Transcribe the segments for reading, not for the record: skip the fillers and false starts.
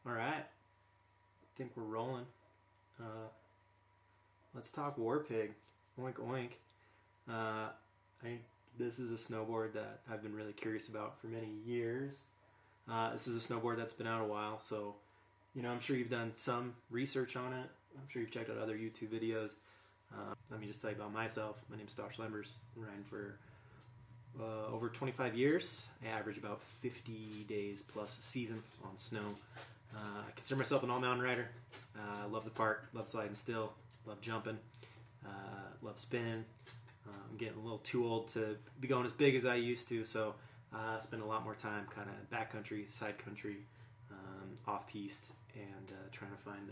All right, I think we're rolling. Let's talk Warpig. Oink oink. This is a snowboard that I've been really curious about for many years. This is a snowboard that's been out a while, so I'm sure you've done some research on it. I'm sure you've checked out other YouTube videos. Let me just tell you about myself. My name's Stosh Lembers. I'm riding for over 25 years. I average about 50 days plus a season on snow. I consider myself an all-mountain rider. Love the park, love sliding still, love jumping, love spinning. I'm getting a little too old to be going as big as I used to, so I spend a lot more time kind of backcountry, side country, off-piste, and trying to find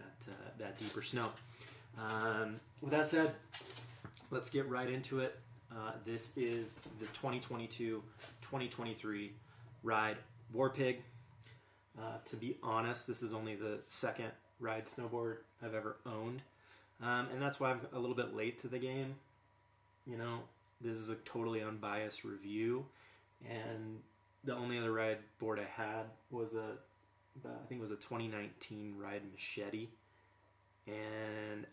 that deeper snow. With that said, let's get right into it. This is the 2022-2023 Ride Warpig. To be honest, this is only the second Ride snowboard I've ever owned, and that's why I'm a little bit late to the game. This is a totally unbiased review, and the only other Ride board I had was I think it was a 2019 Ride Machete, and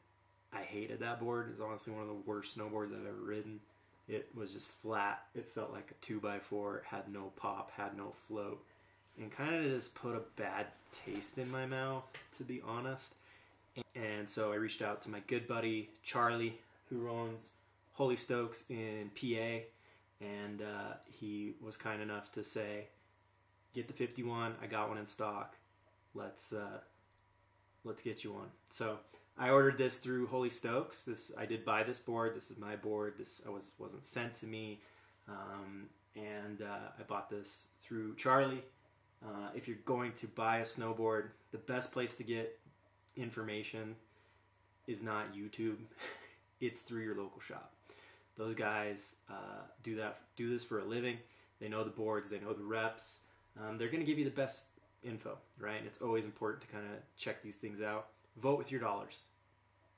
I hated that board. It's honestly one of the worst snowboards I've ever ridden. It was just flat. It felt like a 2x4, had no pop, had no float, and kind of just put a bad taste in my mouth, to be honest. And so I reached out to my good buddy Charlie, who owns Holy Stokes in PA, and he was kind enough to say, get the 51, I got one in stock, let's get you one. So I ordered this through Holy Stokes. I did buy this board. This is my board. This wasn't sent to me, and I bought this through Charlie. If you're going to buy a snowboard, the best place to get information is not YouTube. It's through your local shop. Those guys do this for a living. They know the boards. They know the reps. They're going to give you the best info, right? And it's always important to kind of check these things out. Vote with your dollars.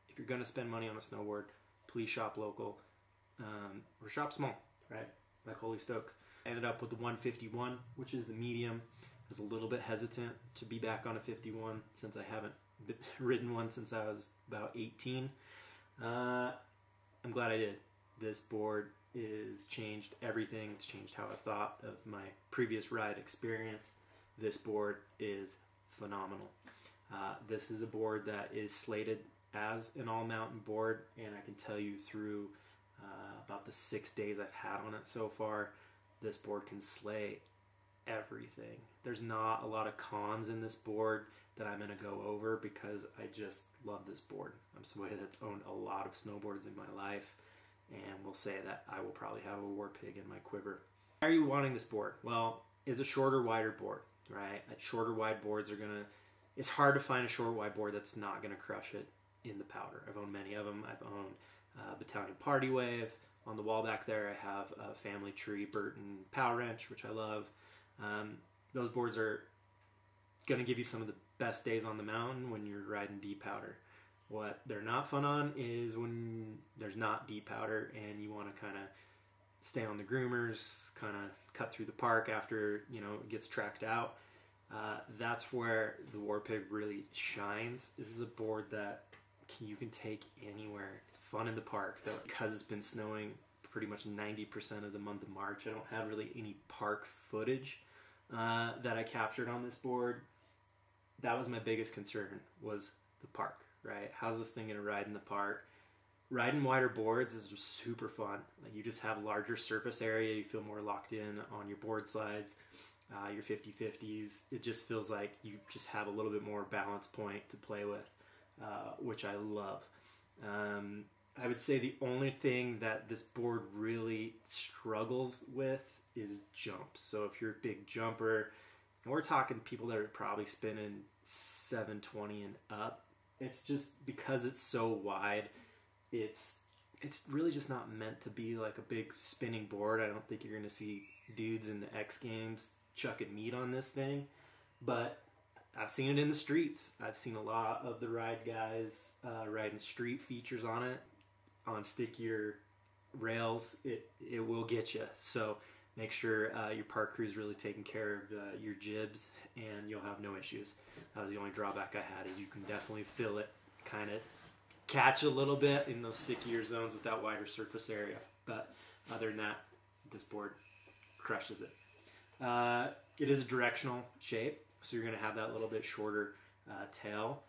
If you're going to spend money on a snowboard, please shop local or shop small, right? Like Holy Stokes. I ended up with the 151, which is the medium. I was a little bit hesitant to be back on a 51 since I haven't ridden one since I was about 18. I'm glad I did. This board is changed everything. It's changed how I thought of my previous ride experience. This board is phenomenal. This is a board that is slated as an all-mountain board, and I can tell you through about the 6 days I've had on it so far, this board can slay everything. There's not a lot of cons in this board that I'm going to go over because I just love this board. I'm somebody that's owned a lot of snowboards in my life, and will say that I will probably have a Warpig in my quiver. Why are you wanting this board? Well, it's a shorter, wider board, right? Shorter, wide boards are going to... It's hard to find a short, wide board that's not going to crush it in the powder. I've owned many of them. I've owned Battalion Party Wave. On the wall back there, I have a Family Tree Burton Power Wrench, which I love. Those boards are going to give you some of the best days on the mountain when you're riding deep powder. What they're not fun on is when there's not deep powder and you want to kind of stay on the groomers, kind of cut through the park after it gets tracked out. That's where the Warpig really shines. This is a board that you can take anywhere. It's fun in the park, though, because it's been snowing pretty much 90% of the month of March. I don't have really any park footage that I captured on this board. That was my biggest concern, was the park, right? How's this thing going to ride in the park? Riding wider boards is just super fun. Like, you just have larger surface area. You feel more locked in on your board slides, your 50-50s. It just feels like you just have a little bit more balance point to play with, which I love. I would say the only thing that this board really struggles with is jumps. So if you're a big jumper, and we're talking people that are probably spinning 720 and up, it's just because it's so wide, it's really just not meant to be like a big spinning board. I don't think you're going to see dudes in the X Games chucking meat on this thing, but I've seen it in the streets. I've seen a lot of the ride guys riding street features on it, on stickier rails. It will get you. So Make sure your park crew is really taking care of your jibs, and you'll have no issues. The only drawback I had is you can definitely feel it kind of catch a little bit in those stickier zones with that wider surface area. But other than that, this board crushes it. It is a directional shape, so you're going to have that little bit shorter tail.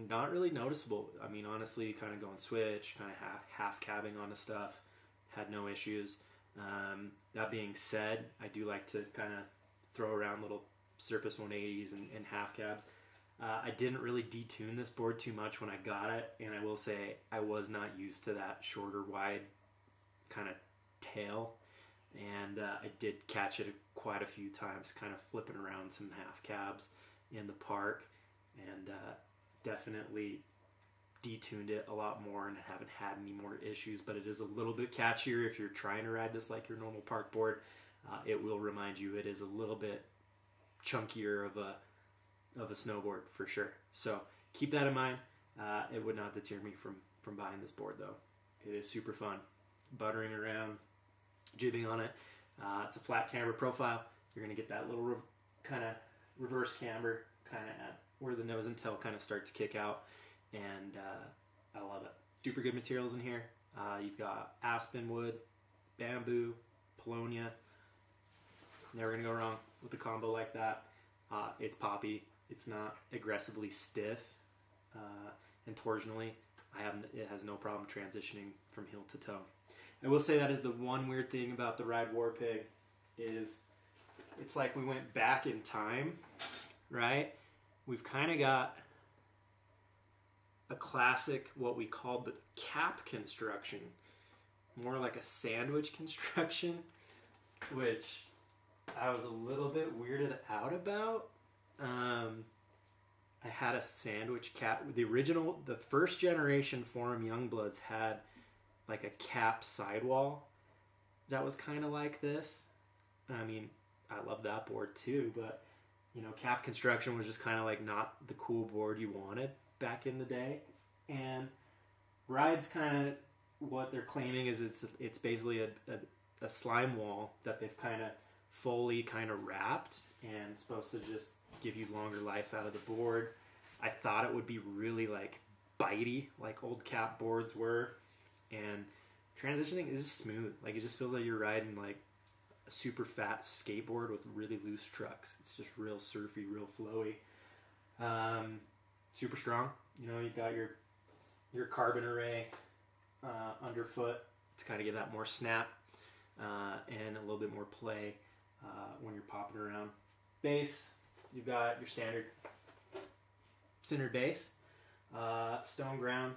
Not really noticeable. I mean, honestly, kind of going switch, kind of half cabbing onto stuff, had no issues. That being said, I do like to kind of throw around little surface 180s and half cabs. I didn't really detune this board too much when I got it, and I will say I was not used to that shorter, wide kind of tail, and I did catch it quite a few times, kind of flipping around some half cabs in the park, and definitely detuned it a lot more and haven't had any more issues. But it is a little bit catchier if you're trying to ride this like your normal park board. It will remind you it is a little bit chunkier of a snowboard for sure. So keep that in mind. It would not deter me from buying this board though. It is super fun. Buttering around, jibbing on it. It's a flat camber profile. You're going to get that little kind of reverse camber kind of at where the nose and tail kind of start to kick out, and I love it. Super good materials in here. You've got aspen wood, bamboo, paulownia. Never going to go wrong with a combo like that. It's poppy. It's not aggressively stiff, and torsionally. It has no problem transitioning from heel to toe. I will say that is the one weird thing about the Ride Warpig is it's like we went back in time, right? We've kind of got a classic, what we called the cap construction, more like a sandwich construction, which I was a little bit weirded out about. I had a sandwich cap. The first generation Forum Youngbloods had like a cap sidewall that was kind of like this. I mean, I love that board too, but you know, cap construction was just kind of like not the cool board you wanted back in the day. And Ride's kind of what they're claiming is it's basically a slime wall that they've kind of fully kind of wrapped and supposed to just give you longer life out of the board. I thought it would be really like bitey like old cap boards were, and transitioning is just smooth. Like it just feels like you're riding like a super fat skateboard with really loose trucks. It's just real surfy, real flowy. Super strong. You know, you've got your carbon array underfoot to kind of give that more snap and a little bit more play when you're popping around. Base, you've got your standard centered base. Stone ground.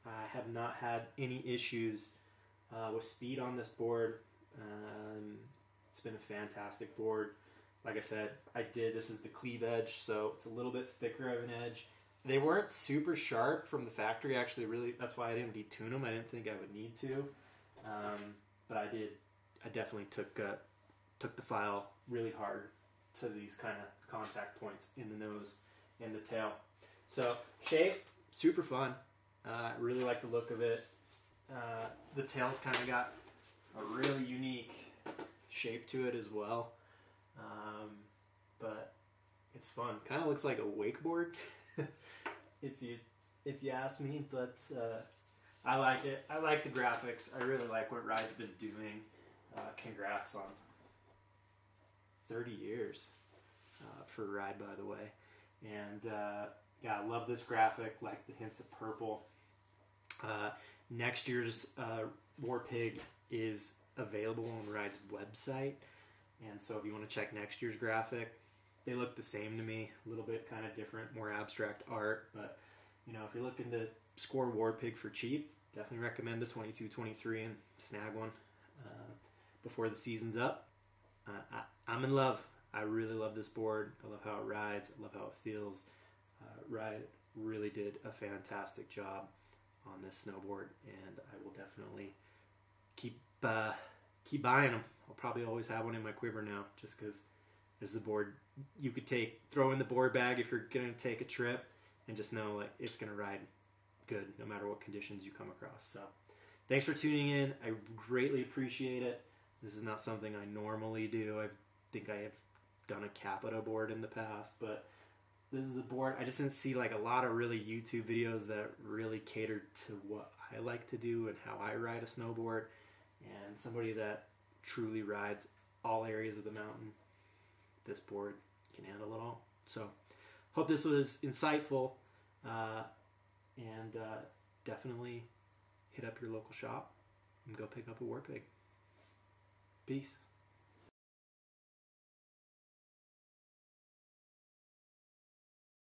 I have not had any issues with speed on this board. It's been a fantastic board. Like I said, this is the cleave edge, so it's a little bit thicker of an edge. They weren't super sharp from the factory, actually. Really, that's why I didn't detune them. I didn't think I would need to, but I did. I definitely took the file really hard to these kind of contact points in the nose and the tail. So shape, super fun. I really like the look of it. The tail's kind of got a really unique shape to it as well, but it's fun. Kind of looks like a wakeboard, if you ask me. But I like it. I like the graphics. I really like what Ride's been doing. Congrats on 30 years for Ride, by the way. And yeah, I love this graphic. Like the hints of purple. Next year's Warpig is available on Ride's website, and so if you want to check next year's graphic, they look the same to me, a little bit kind of different, more abstract art. But you know, if you're looking to score Warpig for cheap, definitely recommend the 22-23 and snag one before the season's up. I'm in love. I really love this board. I love how it rides. I love how it feels. Ride really did a fantastic job on this snowboard, and I will definitely keep buying them. I'll probably always have one in my quiver now, just because this is a board you could throw in the board bag if you're going to take a trip, and just know like it's going to ride good no matter what conditions you come across. So thanks for tuning in. I greatly appreciate it. This is not something I normally do. I think I have done a Capita board in the past, but this is a board. I just didn't see like a lot of really YouTube videos that really catered to what I like to do and how I ride a snowboard, and somebody that truly rides all areas of the mountain. This board can handle it all. So hope this was insightful, and definitely hit up your local shop and go pick up a Warpig. Peace.